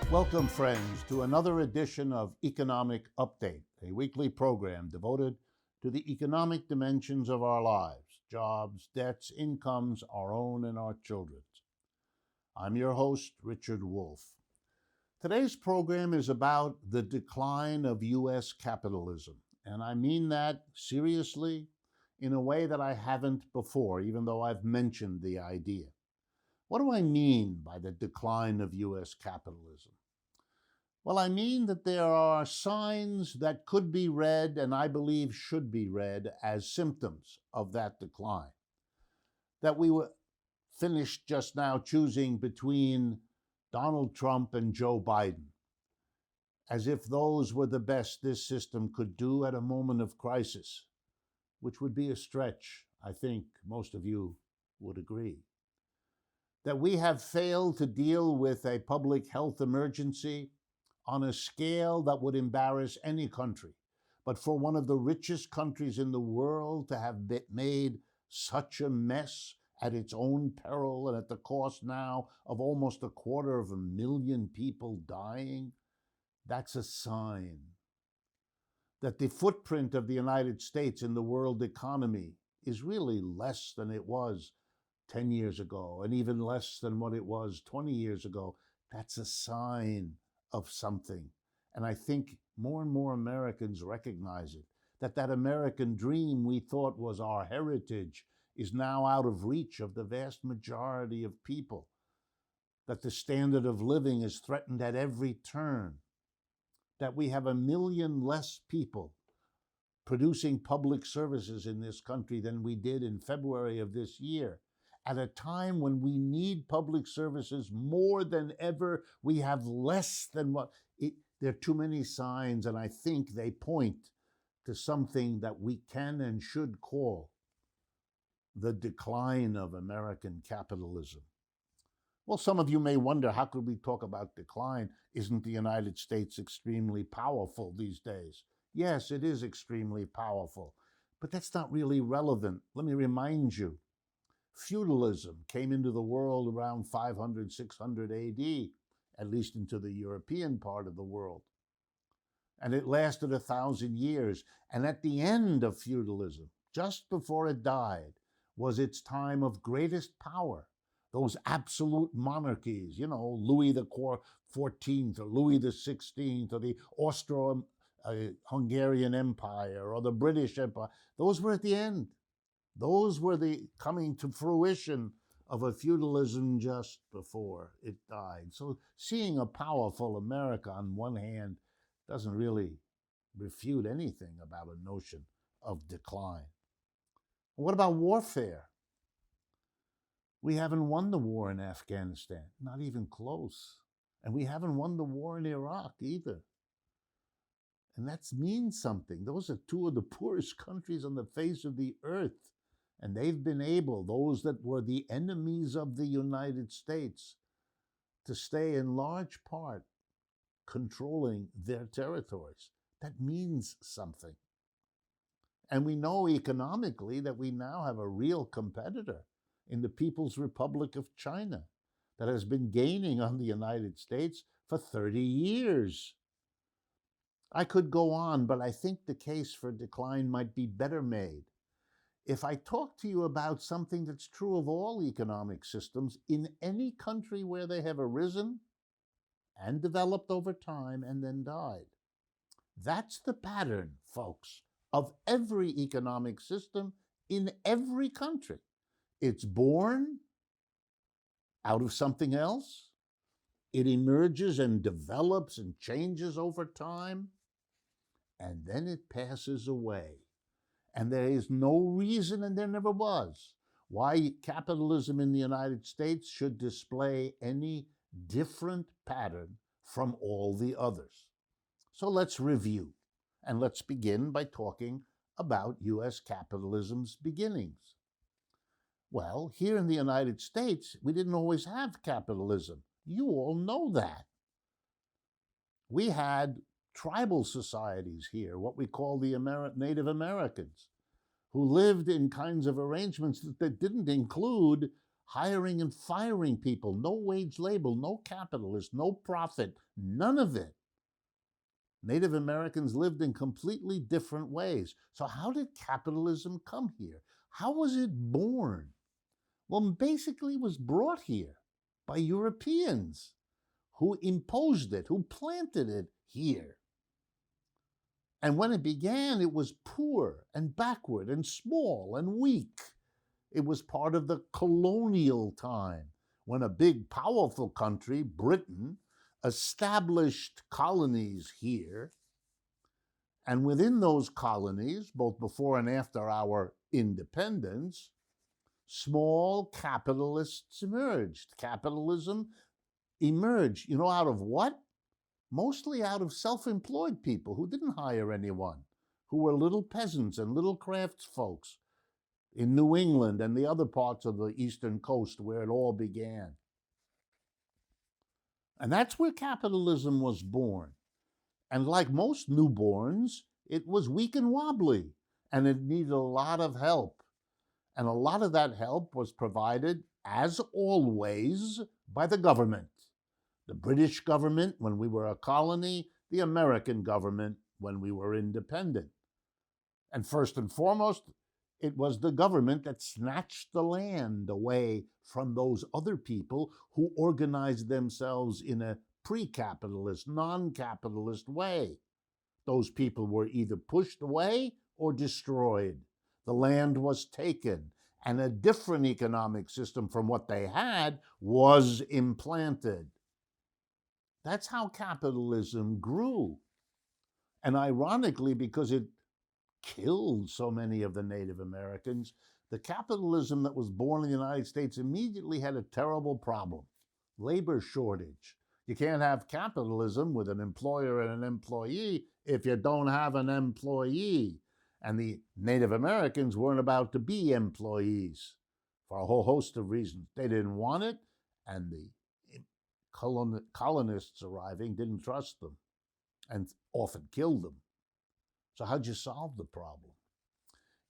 Welcome, friends, to another edition of Economic Update, a weekly program devoted to the economic dimensions of our lives, jobs, debts, incomes, our own and our children's. I'm your host, Richard Wolff. Today's program is about the decline of US capitalism, and I mean that seriously in a way that I haven't before, even though I've mentioned the idea. What do I mean by the decline of US capitalism? Well, I mean that there are signs that could be read, and I believe should be read, as symptoms of that decline. That we were finished just now choosing between Donald Trump and Joe Biden, as if those were the best this system could do at a moment of crisis, which would be a stretch. I think most of you would agree. That we have failed to deal with a public health emergency on a scale that would embarrass any country. But for one of the richest countries in the world to have made such a mess at its own peril and at the cost now of almost 250,000 people dying, that's a sign that the footprint of the United States in the world economy is really less than it was 10 years ago, and even less than what it was 20 years ago. That's a sign of something. And I think more and more Americans recognize it, that American dream we thought was our heritage is now out of reach of the vast majority of people, that the standard of living is threatened at every turn, that we have 1 million less people producing public services in this country than we did in February of this year. At a time when we need public services more than ever, we have less than there are too many signs, and I think they point to something that we can and should call the decline of American capitalism. Well, some of you may wonder, how could we talk about decline? Isn't the United States extremely powerful these days? Yes, it is extremely powerful, but that's not really relevant. Let me remind you. Feudalism came into the world around 500, 600 AD, at least into the European part of the world. And it lasted 1,000 years. And at the end of feudalism, just before it died, was its time of greatest power. Those absolute monarchies, Louis the 14th or Louis the 16th or the Austro-Hungarian Empire or the British Empire, those were at the end. Those were the coming to fruition of a feudalism just before it died. So seeing a powerful America on one hand doesn't really refute anything about a notion of decline. What about warfare? We haven't won the war in Afghanistan, not even close. And we haven't won the war in Iraq either. And that means something. Those are two of the poorest countries on the face of the earth. And they've been able, those that were the enemies of the United States, to stay in large part controlling their territories. That means something. And we know economically that we now have a real competitor in the People's Republic of China that has been gaining on the United States for 30 years. I could go on, but I think the case for decline might be better made if I talk to you about something that's true of all economic systems in any country where they have arisen and developed over time and then died. That's the pattern, folks, of every economic system in every country. It's born out of something else. It emerges and develops and changes over time, and then it passes away. And there is no reason, and there never was, why capitalism in the United States should display any different pattern from all the others. So let's review, and let's begin by talking about US capitalism's beginnings. Well, here in the United States, we didn't always have capitalism. You all know that. We had tribal societies here, what we call the Native Americans, who lived in kinds of arrangements that didn't include hiring and firing people, no wage labor, no capitalist, no profit, none of it. Native Americans lived in completely different ways. So how did capitalism come here? How was it born? Well, basically it was brought here by Europeans who imposed it, who planted it here. And when it began, it was poor and backward and small and weak. It was part of the colonial time when a big, powerful country, Britain, established colonies here. And within those colonies, both before and after our independence, small capitalists emerged. Capitalism emerged, out of what? Mostly out of self-employed people who didn't hire anyone, who were little peasants and little crafts folks in New England and the other parts of the eastern coast where it all began. And that's where capitalism was born. And like most newborns, it was weak and wobbly, and it needed a lot of help. And a lot of that help was provided, as always, by the government. The British government when we were a colony, the American government when we were independent. And first and foremost, it was the government that snatched the land away from those other people who organized themselves in a pre-capitalist, non-capitalist way. Those people were either pushed away or destroyed. The land was taken, and a different economic system from what they had was implanted. That's how capitalism grew. And ironically, because it killed so many of the Native Americans, the capitalism that was born in the United States immediately had a terrible problem: labor shortage. You can't have capitalism with an employer and an employee if you don't have an employee. And the Native Americans weren't about to be employees for a whole host of reasons. They didn't want it, and the colonists arriving didn't trust them and often killed them. So how'd you solve the problem?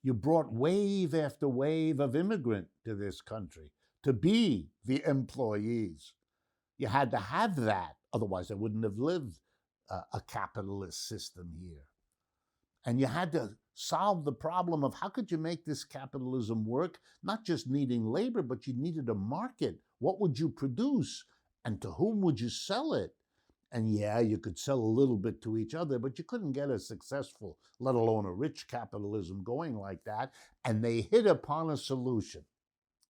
You brought wave after wave of immigrant to this country to be the employees. You had to have that, otherwise they wouldn't have lived a capitalist system here. And you had to solve the problem of how could you make this capitalism work, not just needing labor, but you needed a market. What would you produce? And to whom would you sell it? And yeah, you could sell a little bit to each other, but you couldn't get a successful, let alone a rich capitalism going like that. And they hit upon a solution.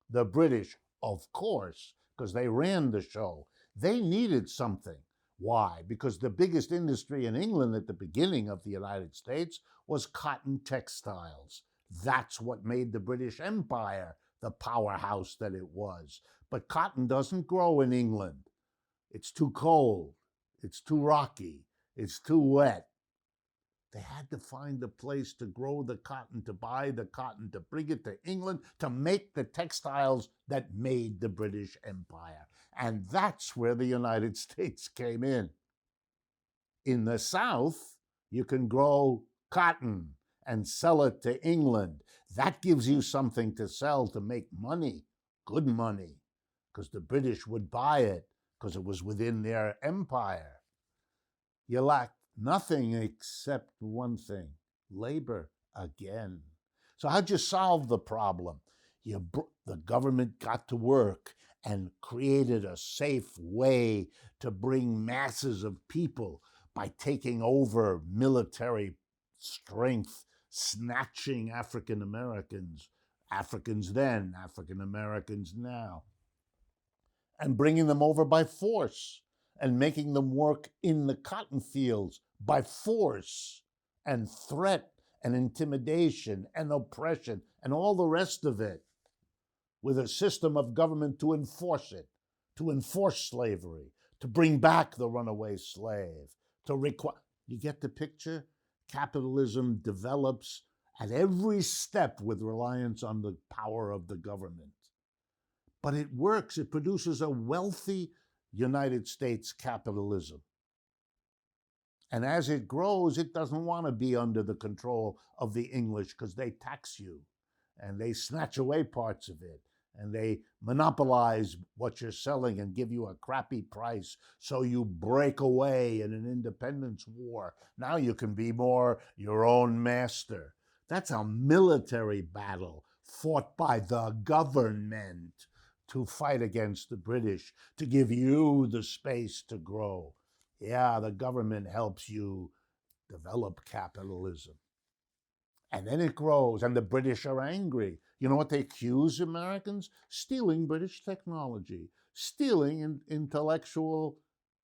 The British, of course, because they ran the show, they needed something. Why? Because the biggest industry in England at the beginning of the United States was cotton textiles. That's what made the British Empire the powerhouse that it was. But cotton doesn't grow in England. It's too cold. It's too rocky. It's too wet. They had to find a place to grow the cotton, to buy the cotton, to bring it to England, to make the textiles that made the British Empire. And that's where the United States came in. In the South, you can grow cotton and sell it to England. That gives you something to sell to make money, good money, because the British would buy it because it was within their empire. You lacked nothing except one thing: labor again. So how'd you solve the problem? The government got to work and created a safe way to bring masses of people by taking over military strength, snatching African Americans, Africans then, African Americans now, and bringing them over by force and making them work in the cotton fields by force and threat and intimidation and oppression and all the rest of it, with a system of government to enforce it, to enforce slavery, to bring back the runaway slave, to require. You get the picture? Capitalism develops at every step with reliance on the power of the government. But it works. It produces a wealthy United States capitalism. And as it grows, it doesn't want to be under the control of the English because they tax you and they snatch away parts of it and they monopolize what you're selling and give you a crappy price. So you break away in an independence war. Now you can be more your own master. That's a military battle fought by the government to fight against the British, to give you the space to grow. Yeah, the government helps you develop capitalism. And then it grows, and the British are angry. You know what they accuse Americans? Stealing British technology, stealing intellectual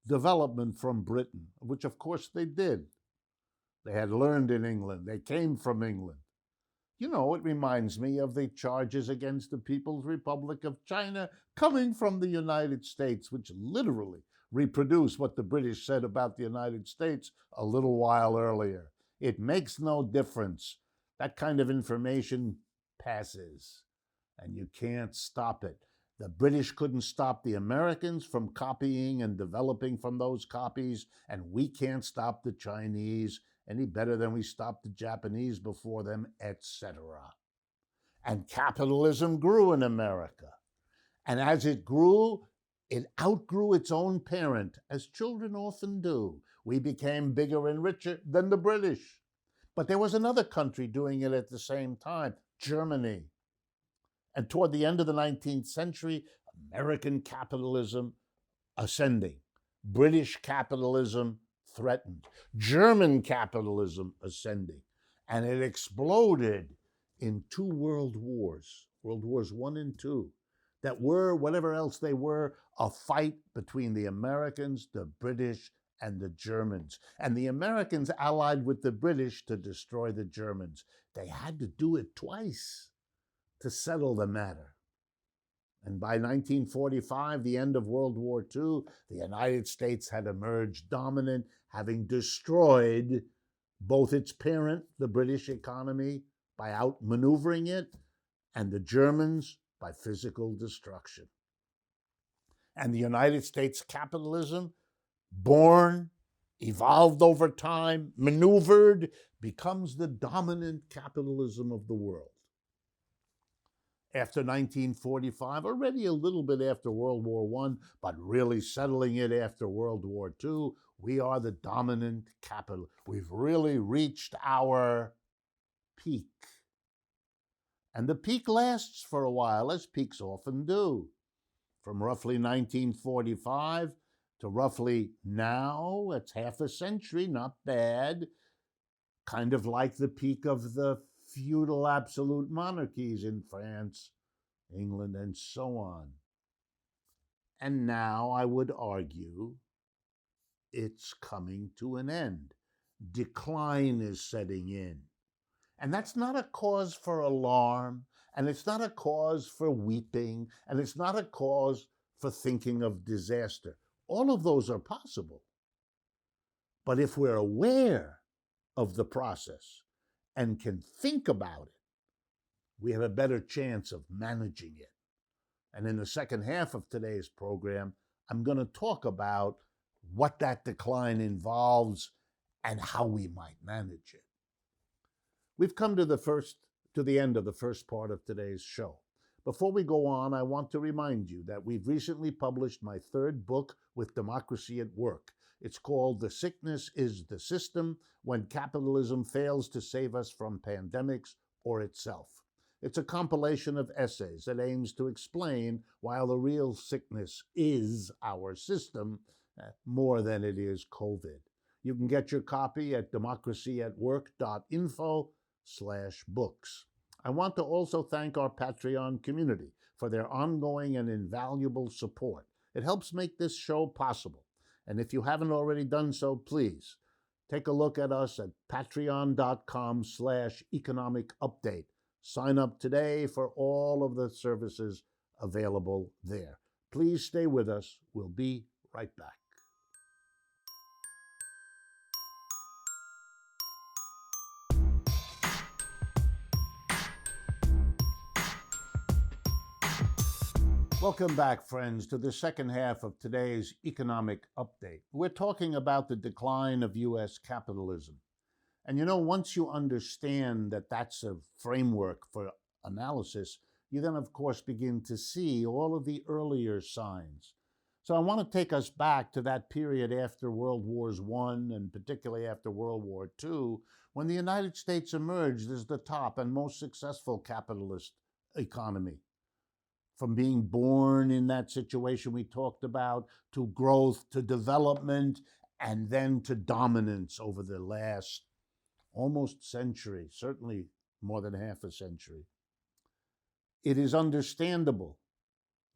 development from Britain, which of course they did. They had learned in England. They came from England. You know, it reminds me of the charges against the People's Republic of China coming from the United States, which literally reproduce what the British said about the United States a little while earlier. It makes no difference. That kind of information passes, and you can't stop it. The British couldn't stop the Americans from copying and developing from those copies, and we can't stop the Chinese any better than we stopped the Japanese before them, etc. And capitalism grew in America. And as it grew, it outgrew its own parent, as children often do. We became bigger and richer than the British. But there was another country doing it at the same time, Germany. And toward the end of the 19th century, American capitalism ascending, British capitalism threatened, German capitalism ascending, and it exploded in two world wars, World Wars I and II, that were, whatever else they were, a fight between the Americans, the British, and the Germans. And the Americans allied with the British to destroy the Germans. They had to do it twice to settle the matter. And by 1945, the end of World War II, the United States had emerged dominant, having destroyed both its parent, the British economy, by outmaneuvering it, and the Germans by physical destruction. And the United States capitalism, born, evolved over time, maneuvered, becomes the dominant capitalism of the world. After 1945, already a little bit after World War I, but really settling it after World War II, we are the dominant capital. We've really reached our peak. And the peak lasts for a while, as peaks often do. From roughly 1945 to roughly now, it's half a century, not bad. Kind of like the peak of the feudal absolute monarchies in France, England, and so on. And now I would argue it's coming to an end. Decline is setting in. And that's not a cause for alarm, and it's not a cause for weeping, and it's not a cause for thinking of disaster. All of those are possible. But if we're aware of the process and can think about it, we have a better chance of managing it. And in the second half of today's program, I'm going to talk about what that decline involves and how we might manage it. We've come to the end of the first part of today's show. Before we go on, I want to remind you that we've recently published my third book with Democracy at Work. It's called The Sickness is the System: When Capitalism Fails to Save Us from Pandemics or Itself. It's a compilation of essays that aims to explain why the real sickness is our system more than it is COVID. You can get your copy at democracyatwork.info/books. I want to also thank our Patreon community for their ongoing and invaluable support. It helps make this show possible. And if you haven't already done so, please take a look at us at patreon.com/economic update. Sign up today for all of the services available there. Please stay with us. We'll be right back. Welcome back, friends, to the second half of today's economic update. We're talking about the decline of US capitalism. And you know, once you understand that that's a framework for analysis, you then, of course, begin to see all of the earlier signs. So I want to take us back to that period after World Wars I, and particularly after World War II, when the United States emerged as the top and most successful capitalist economy. From being born in that situation we talked about, to growth, to development, and then to dominance over the last almost century, certainly more than half a century. It is understandable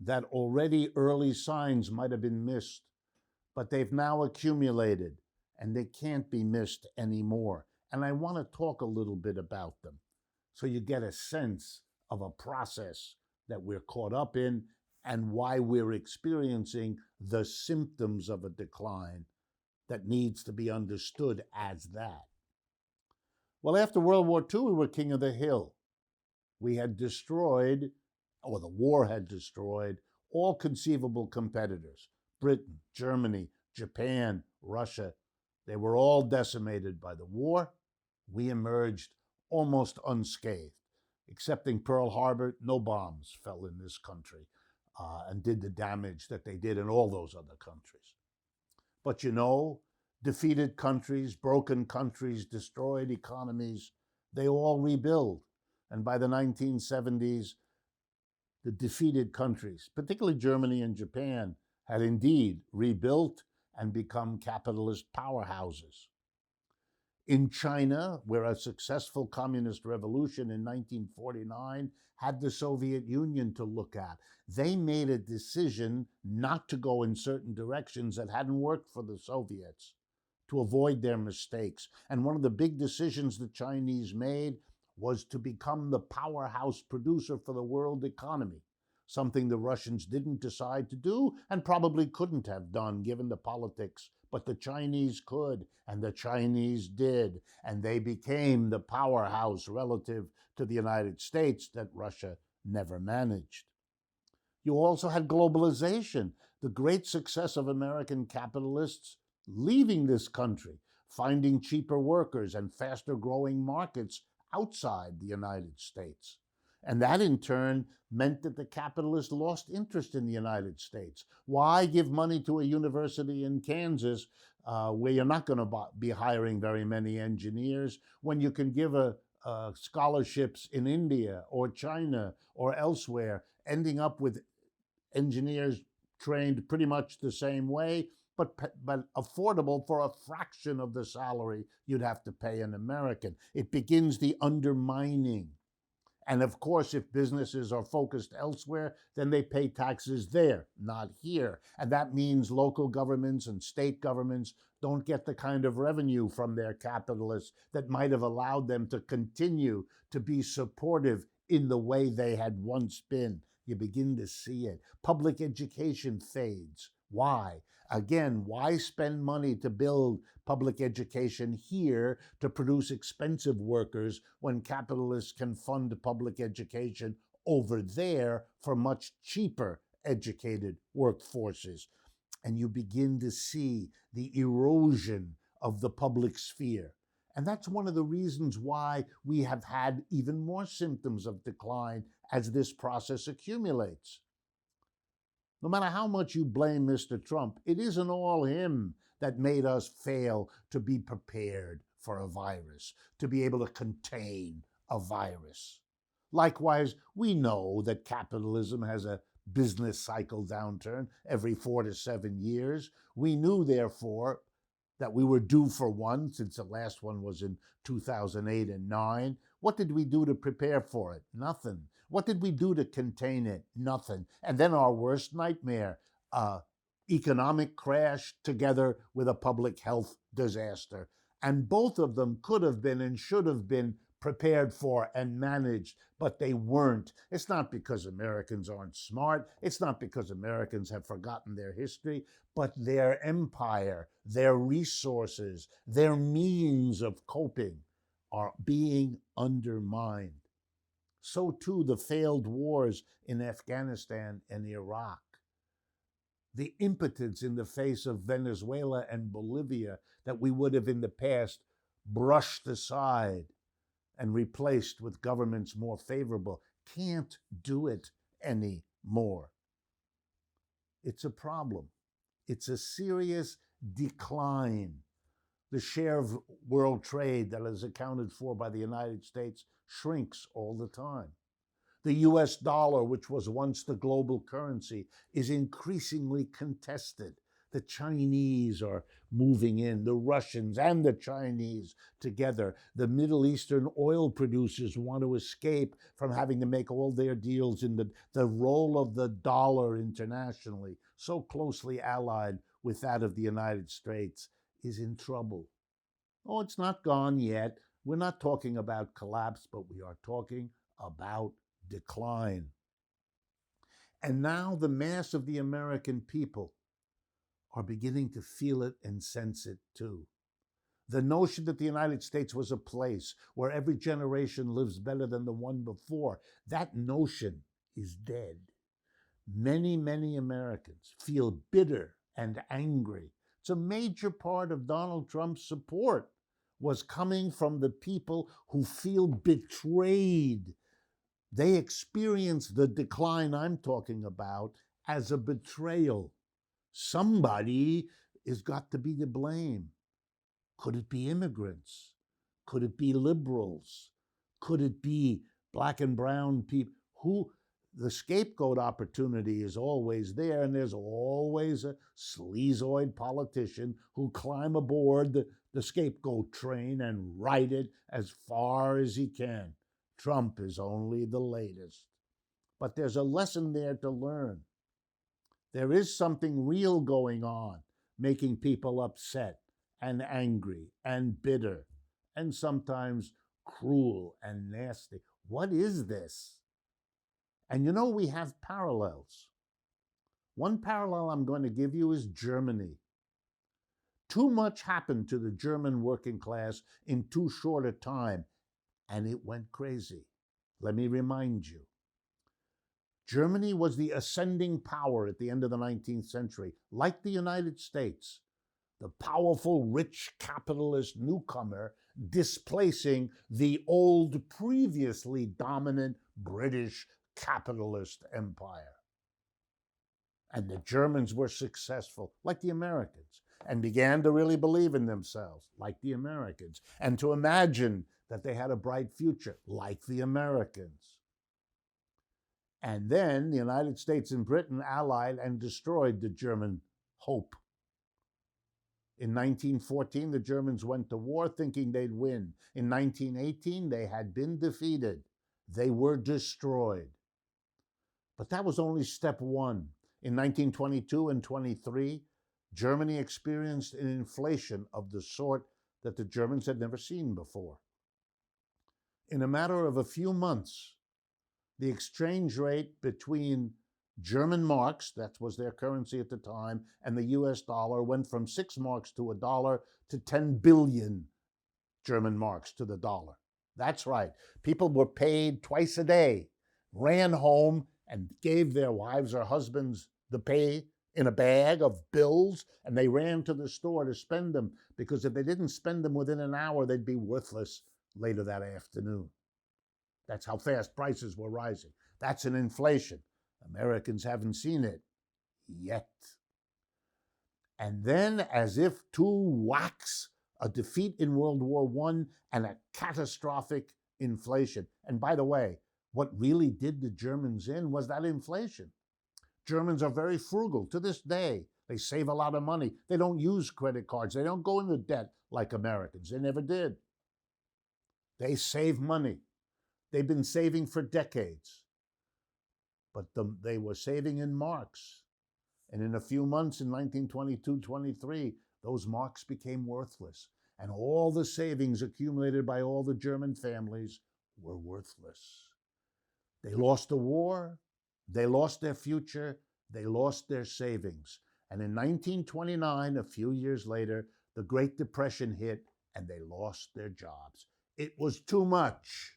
that already early signs might have been missed, but they've now accumulated and they can't be missed anymore. And I want to talk a little bit about them so you get a sense of a process that we're caught up in and why we're experiencing the symptoms of a decline that needs to be understood as that. Well, after World War II, we were king of the hill. We had destroyed, or the war had destroyed, all conceivable competitors. Britain, Germany, Japan, Russia, they were all decimated by the war. We emerged almost unscathed. Excepting Pearl Harbor, no bombs fell in this country and did the damage that they did in all those other countries. But you know, defeated countries, broken countries, destroyed economies, they all rebuild. And by the 1970s, the defeated countries, particularly Germany and Japan, had indeed rebuilt and become capitalist powerhouses. In China, where a successful communist revolution in 1949 had the Soviet Union to look at, they made a decision not to go in certain directions that hadn't worked for the Soviets, to avoid their mistakes. And one of the big decisions the Chinese made was to become the powerhouse producer for the world economy, something the Russians didn't decide to do and probably couldn't have done given the politics. But the Chinese could, and the Chinese did, and they became the powerhouse relative to the United States that Russia never managed. You also had globalization, the great success of American capitalists leaving this country, finding cheaper workers and faster growing markets outside the United States. And that in turn meant that the capitalists lost interest in the United States. Why give money to a university in Kansas where you're not going to be hiring very many engineers when you can give scholarships in India or China or elsewhere, ending up with engineers trained pretty much the same way, but affordable for a fraction of the salary you'd have to pay an American. It begins the undermining. And of course, if businesses are focused elsewhere, then they pay taxes there, not here. And that means local governments and state governments don't get the kind of revenue from their capitalists that might have allowed them to continue to be supportive in the way they had once been. You begin to see it. Public education fades. Why? Again, why spend money to build public education here to produce expensive workers when capitalists can fund public education over there for much cheaper educated workforces? And you begin to see the erosion of the public sphere. And that's one of the reasons why we have had even more symptoms of decline as this process accumulates. No matter how much you blame Mr. Trump, it isn't all him that made us fail to be prepared for a virus, to be able to contain a virus. Likewise, we know that capitalism has a business cycle downturn every 4 to 7 years. We knew, therefore, that we were due for one, since the last one was in 2008 and 9. What did we do to prepare for it? Nothing. What did we do to contain it? Nothing. And then our worst nightmare, economic crash together with a public health disaster. And both of them could have been and should have been prepared for and managed, but they weren't. It's not because Americans aren't smart. It's not because Americans have forgotten their history, but their empire, their resources, their means of coping are being undermined. So too the failed wars in Afghanistan and Iraq. The impotence in the face of Venezuela and Bolivia that we would have in the past brushed aside and replaced with governments more favorable can't do it anymore. It's a problem. It's a serious decline. The share of world trade that is accounted for by the United States shrinks all the time. The US dollar, which was once the global currency, is increasingly contested. The Chinese are moving in, the Russians and the Chinese together. The Middle Eastern oil producers want to escape from having to make all their deals in the role of the dollar internationally, so closely allied with that of the United States, is in trouble. Oh, it's not gone yet. We're not talking about collapse, but we are talking about decline. And now the mass of the American people are beginning to feel it and sense it too. The notion that the United States was a place where every generation lives better than the one before, that notion is dead. Many, many Americans feel bitter and angry. It's a major part of Donald Trump's support was coming from the people who feel betrayed. They experience the decline I'm talking about as a betrayal. Somebody has got to be to blame. Could it be immigrants? Could it be liberals? Could it be black and brown people? The scapegoat opportunity is always there, and there's always a sleazoid politician who'll climb aboard the scapegoat train and ride it as far as he can. Trump is only the latest. But there's a lesson there to learn. There is something real going on, making people upset and angry and bitter and sometimes cruel and nasty. What is this? And you know, we have parallels. One parallel I'm going to give you is Germany. Too much happened to the German working class in too short a time, and it went crazy. Let me remind you. Germany was the ascending power at the end of the 19th century, like the United States, the powerful, rich capitalist newcomer displacing the old, previously dominant British capitalist empire. And the Germans were successful, like the Americans, and began to really believe in themselves, like the Americans, and to imagine that they had a bright future, like the Americans. And then the United States and Britain allied and destroyed the German hope. In 1914, the Germans went to war thinking they'd win. In 1918, they had been defeated. They were destroyed. But that was only step one. In 1922 and 23, Germany experienced an inflation of the sort that the Germans had never seen before. In a matter of a few months, the exchange rate between German marks, that was their currency at the time, and the US dollar went from 6 marks to $1 to 10 billion German marks to the dollar. That's right. People were paid twice a day, ran home and gave their wives or husbands the pay in a bag of bills, and they ran to the store to spend them, because if they didn't spend them within an hour, they'd be worthless later that afternoon. That's how fast prices were rising. That's an inflation. Americans haven't seen it yet. And then, as if to wax, a defeat in World War I and a catastrophic inflation. And by the way, what really did the Germans in was that inflation. Germans are very frugal to this day. They save a lot of money. They don't use credit cards. They don't go into debt like Americans. They never did. They save money. They've been saving for decades. But they were saving in marks. And in a few months, in 1922-23, those marks became worthless. And all the savings accumulated by all the German families were worthless. They lost the war. They lost their future. They lost their savings. And in 1929, a few years later, the Great Depression hit and they lost their jobs. It was too much.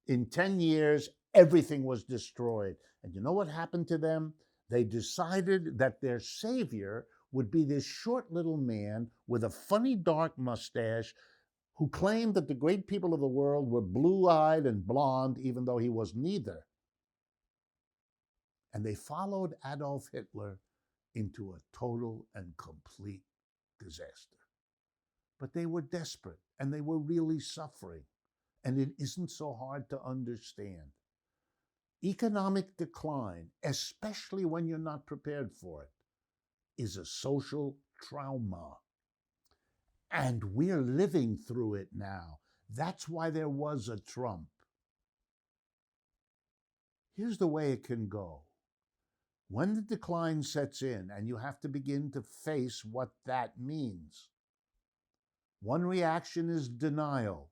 In 10 years, everything was destroyed. And you know what happened to them? They decided that their savior would be this short little man with a funny dark mustache who claimed that the great people of the world were blue-eyed and blonde, even though he was neither. And they followed Adolf Hitler into a total and complete disaster. But they were desperate, and they were really suffering. And it isn't so hard to understand. Economic decline, especially when you're not prepared for it, is a social trauma. And we're living through it now. That's why there was a Trump. Here's the way it can go. When the decline sets in, and you have to begin to face what that means, one reaction is denial.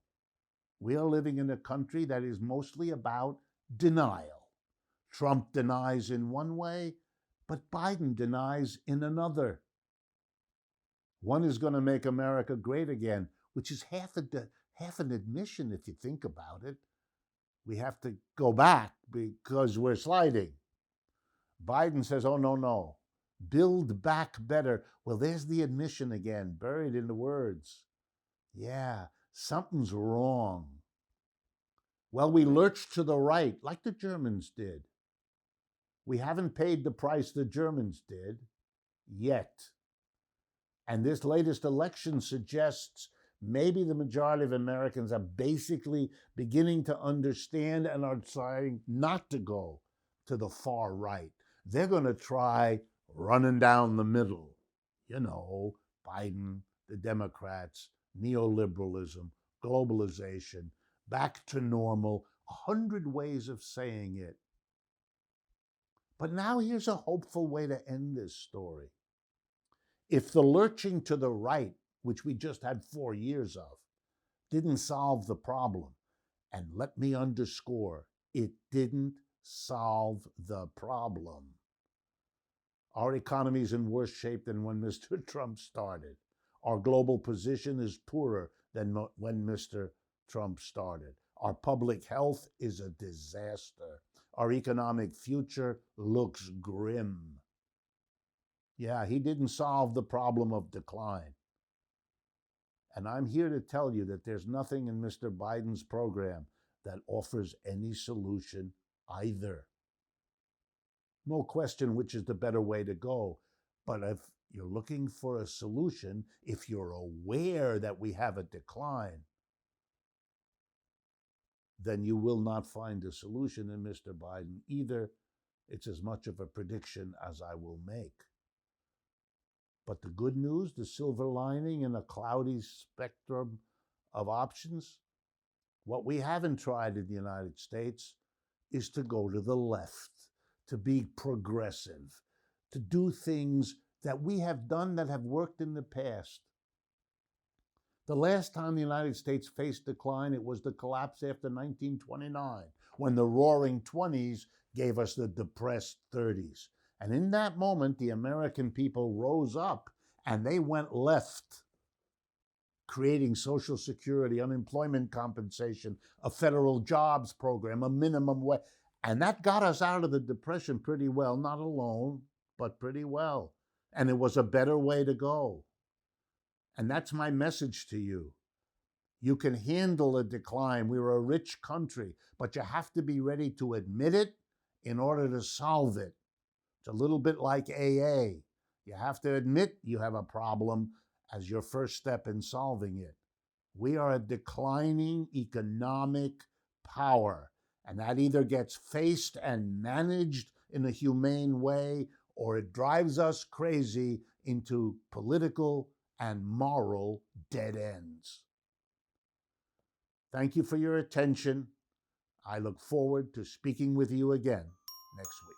We are living in a country that is mostly about denial. Trump denies in one way, but Biden denies in another. One is going to make America great again, which is half an admission if you think about it. We have to go back because we're sliding. Biden says, oh, no, build back better. Well, there's the admission again, buried in the words. Yeah, something's wrong. Well, we lurch to the right, like the Germans did. We haven't paid the price the Germans did yet. And this latest election suggests maybe the majority of Americans are basically beginning to understand and are deciding not to go to the far right. They're going to try running down the middle. You know, Biden, the Democrats, neoliberalism, globalization, back to normal, 100 ways of saying it. But now here's a hopeful way to end this story. If the lurching to the right, which we just had 4 years of, didn't solve the problem, and let me underscore, it didn't solve the problem. Our economy is in worse shape than when Mr. Trump started. Our global position is poorer than when Mr. Trump started. Our public health is a disaster. Our economic future looks grim. Yeah, he didn't solve the problem of decline. And I'm here to tell you that there's nothing in Mr. Biden's program that offers any solution either. No question which is the better way to go. But if you're looking for a solution, if you're aware that we have a decline, then you will not find a solution in Mr. Biden either. It's as much of a prediction as I will make. But the good news, the silver lining in a cloudy spectrum of options, what we haven't tried in the United States is to go to the left, to be progressive, to do things that we have done that have worked in the past. The last time the United States faced decline, it was the collapse after 1929, when the roaring 20s gave us the depressed 30s. And in that moment, the American people rose up and they went left, creating Social Security, unemployment compensation, a federal jobs program, a minimum wage. And that got us out of the Depression pretty well, not alone, but pretty well. And it was a better way to go. And that's my message to you. You can handle a decline. We're a rich country, but you have to be ready to admit it in order to solve it. It's a little bit like AA. You have to admit you have a problem as your first step in solving it. We are a declining economic power, and that either gets faced and managed in a humane way, or it drives us crazy into political and moral dead ends. Thank you for your attention. I look forward to speaking with you again next week.